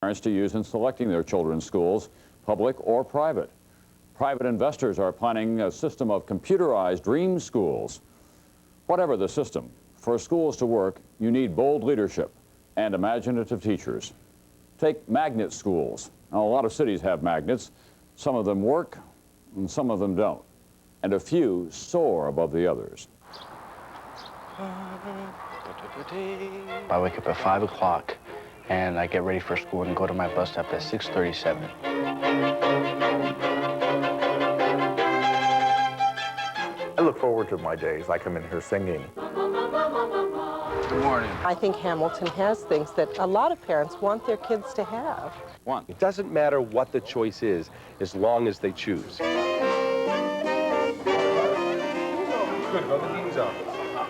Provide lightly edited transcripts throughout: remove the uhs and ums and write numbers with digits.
parents to use in selecting their children's schools, public or private. Private investors are planning a system of computerized dream schools. Whatever the system, for schools to work, you need bold leadership and imaginative teachers. Take magnet schools. Now, a lot of cities have magnets. Some of them work and some of them don't. And a few soar above the others. I wake up at 5 o'clock and I get ready for school and go to my bus stop at 6:37. I look forward to my days. I come in here singing. Good morning. I think Hamilton has things that a lot of parents want their kids to have. It doesn't matter what the choice is, as long as they choose.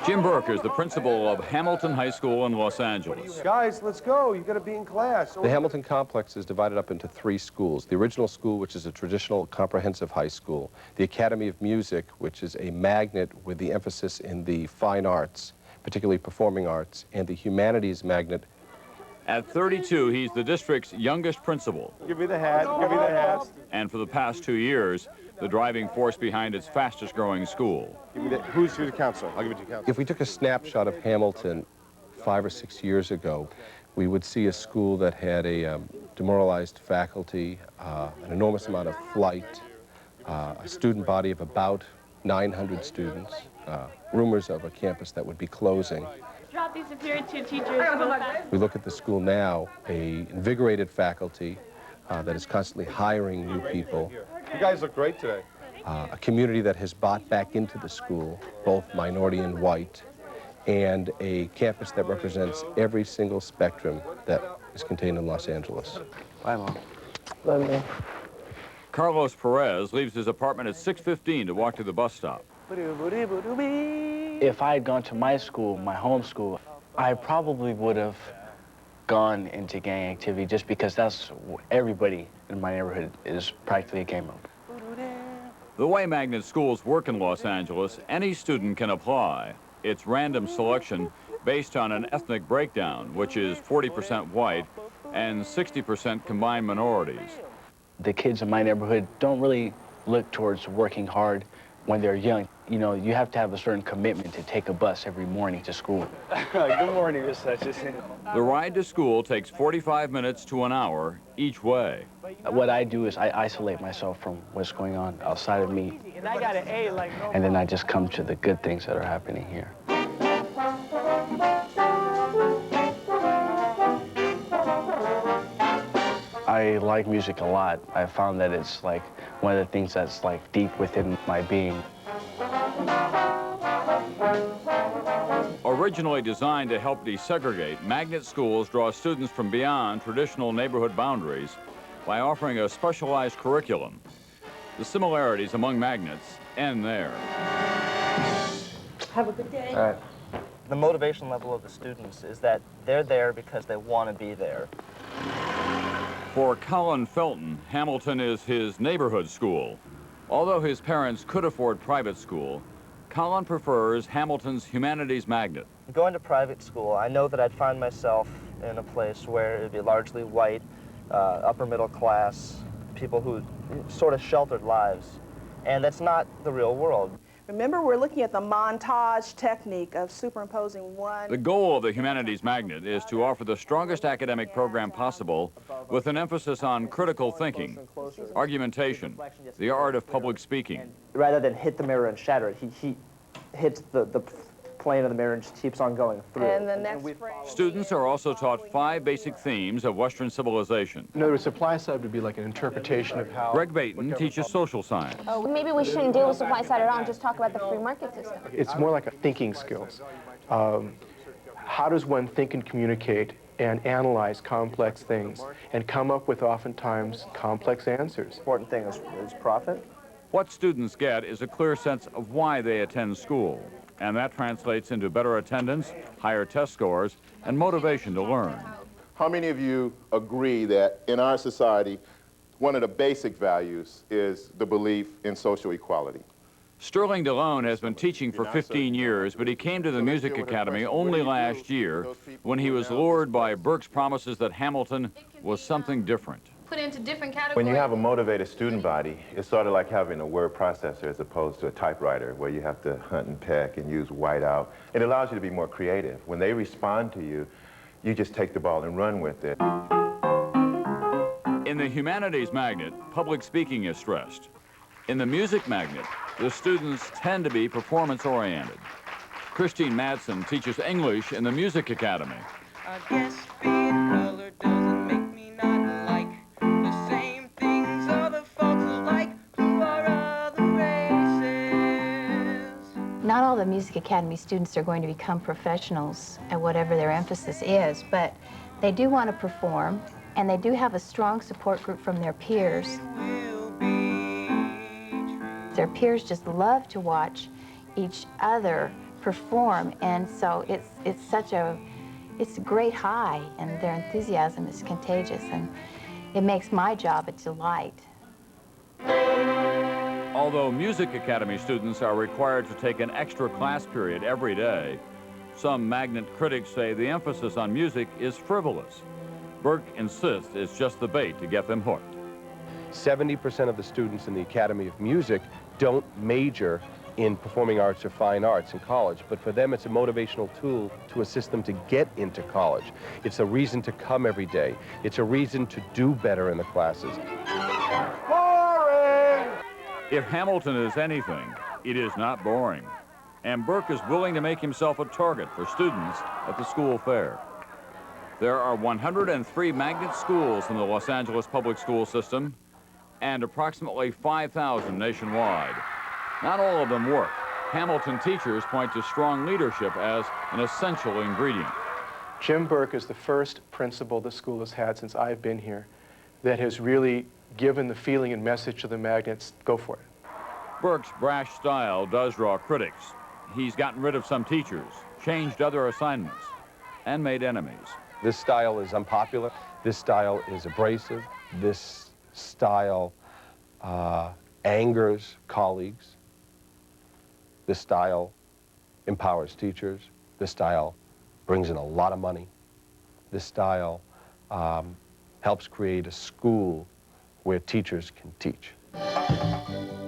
Jim Burke is the principal of Hamilton High School in Los Angeles. Guys, let's go. You got to be in class. The Hamilton complex is divided up into 3 schools. The original school, which is a traditional comprehensive high school. The Academy of Music, which is a magnet with the emphasis in the fine arts, particularly performing arts, and the humanities magnet. At 32, he's the district's youngest principal. Give me the hat. Give me the hat. And for the past 2 years, the driving force behind its fastest growing school. Give me the, who's the counselor? I'll give it to you, counselor. If we took a snapshot of Hamilton 5 or 6 years ago, we would see a school that had a demoralized faculty, an enormous amount of flight, a student body of about 900 students, rumors of a campus that would be closing. Drop these superior to teachers. We look at the school now, a invigorated faculty that is constantly hiring new people. You guys look great today. A community that has bought back into the school, both minority and white, and a campus that represents every single spectrum that is contained in Los Angeles. Bye, Mom. Bye, Mom. Carlos Perez leaves his apartment at 6:15 to walk to the bus stop. If I had gone to my school, my home school, I probably would have gone into gang activity just because that's everybody in my neighborhood is practically a gamer. The way magnet schools work in Los Angeles, any student can apply. It's random selection based on an ethnic breakdown, which is 40% white and 60% combined minorities. The kids in my neighborhood don't really look towards working hard when they're young. You know, you have to have a certain commitment to take a bus every morning to school. Good morning, Miss Hutchison. The ride to school takes 45 minutes to an hour each way. What I do is I isolate myself from what's going on outside of me. And I got an A like no. And then I just come to the good things that are happening here. I like music a lot. I found that it's like one of the things that's like deep within my being. Originally designed to help desegregate, magnet schools draw students from beyond traditional neighborhood boundaries by offering a specialized curriculum. The similarities among magnets end there. Have a good day. All right. The motivation level of the students is that they're there because they want to be there. For Colin Felton, Hamilton is his neighborhood school. Although his parents could afford private school, Colin prefers Hamilton's humanities magnet. Going to private school, I know that I'd find myself in a place where it'd be largely white, upper middle class, people who sort of sheltered lives. And that's not the real world. Remember, we're looking at the montage technique of superimposing one. The goal of the humanities magnet is to offer the strongest academic program possible with an emphasis on critical thinking, argumentation, the art of public speaking. Rather than hit the mirror and shatter it, he hits the plane of the mirror and just keeps on going through. And the next frame. Students are also taught 5 basic themes of Western civilization. In other words, supply side would be like an interpretation of how... Greg Baton teaches social science. Oh, maybe we shouldn't deal with supply side at all and just talk about the free market system. It's more like a thinking skills. How does one think and communicate and analyze complex things and come up with oftentimes complex answers? Important thing is profit. What students get is a clear sense of why they attend school, and that translates into better attendance, higher test scores, and motivation to learn. How many of you agree that in our society, one of the basic values is the belief in social equality? Sterling DeLone has been teaching for 15 years, but he came to the Music Academy only last year when he was lured by Burke's promises that Hamilton was something different. Put into different categories. When you have a motivated student body, it's sort of like having a word processor as opposed to a typewriter where you have to hunt and peck and use whiteout. It allows you to be more creative. When they respond to you, you just take the ball and run with it. In the humanities magnet, public speaking is stressed. In the music magnet, the students tend to be performance-oriented. Christine Madsen teaches English in the Music Academy. I guess being colored doesn't make me not like the same things other folks like who are other races. Not all the Music Academy students are going to become professionals at whatever their emphasis is, but they do want to perform, and they do have a strong support group from their peers. Their peers just love to watch each other perform, and so it's a great high, and their enthusiasm is contagious, and it makes my job a delight. Although Music Academy students are required to take an extra class period every day, some magnet critics say the emphasis on music is frivolous. Burke insists it's just the bait to get them hooked. 70% of the students in the Academy of Music don't major in performing arts or fine arts in college, but for them it's a motivational tool to assist them to get into college. It's a reason to come every day. It's a reason to do better in the classes. Boring! If Hamilton is anything, it is not boring. And Burke is willing to make himself a target for students at the school fair. There are 103 magnet schools in the Los Angeles public school system, and approximately 5,000 nationwide. Not all of them work. Hamilton teachers point to strong leadership as an essential ingredient. Jim Burke is the first principal the school has had since I've been here that has really given the feeling and message to the magnets, go for it. Burke's brash style does draw critics. He's gotten rid of some teachers, changed other assignments, and made enemies. This style is unpopular. This style is abrasive. This style angers colleagues. This style empowers teachers. This style brings in a lot of money. This style helps create a school where teachers can teach.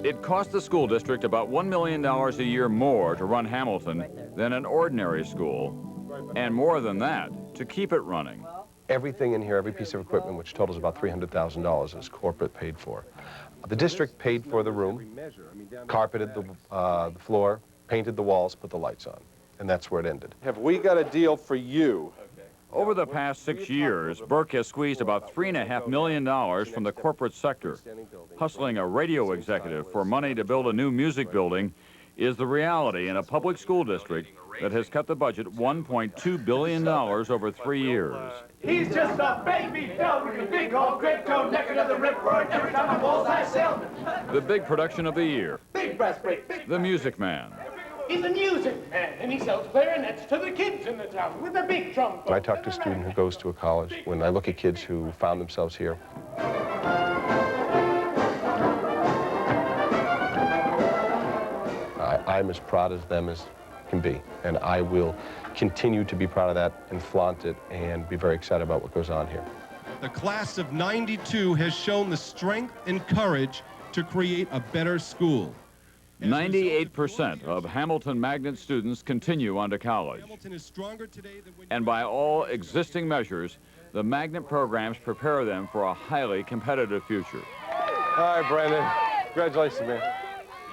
It cost the school district about $1 million a year more to run Hamilton than an ordinary school, and more than that to keep it running. Everything in here, every piece of equipment, which totals about $300,000, is corporate paid for. The district paid for the room, carpeted the floor, painted the walls, put the lights on, and that's where it ended. Have we got a deal for you? Over the past 6 years, Burke has squeezed about $3.5 million from the corporate sector. Hustling a radio executive for money to build a new music building is the reality in a public school district that has cut the budget $1.2 billion over 3 years. He's just a baby filled with a big old great toe naked of the ripcord every time I bullseye salesman. The big production of the year, Big brass plate, big. The Music Man. He's a music man, and he sells clarinets to the kids in the town with a big trombone. When I talk to a student who goes to a college, when I look at kids who found themselves here, I'm as proud of them as can be, and I will continue to be proud of that and flaunt it and be very excited about what goes on here. The class of '92 has shown the strength and courage to create a better school. 98% of Hamilton Magnet students continue on to college. And by all existing measures, the magnet programs prepare them for a highly competitive future. Hi, Brandon. Congratulations, man.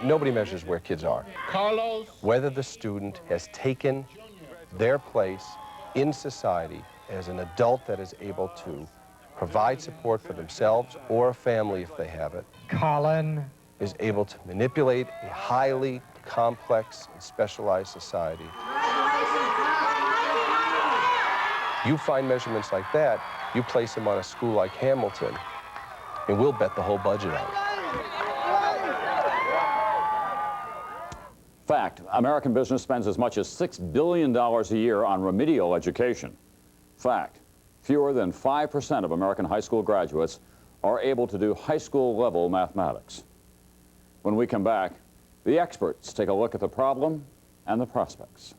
Nobody measures where kids are. Carlos. Whether the student has taken their place in society as an adult that is able to provide support for themselves or a family if they have it. Colin. Is able to manipulate a highly complex and specialized society. You find measurements like that, you place them on a school like Hamilton, and we'll bet the whole budget on it. Fact, American business spends as much as $6 billion a year on remedial education. Fact, fewer than 5% of American high school graduates are able to do high school level mathematics. When we come back, The experts take a look at the problem and the prospects.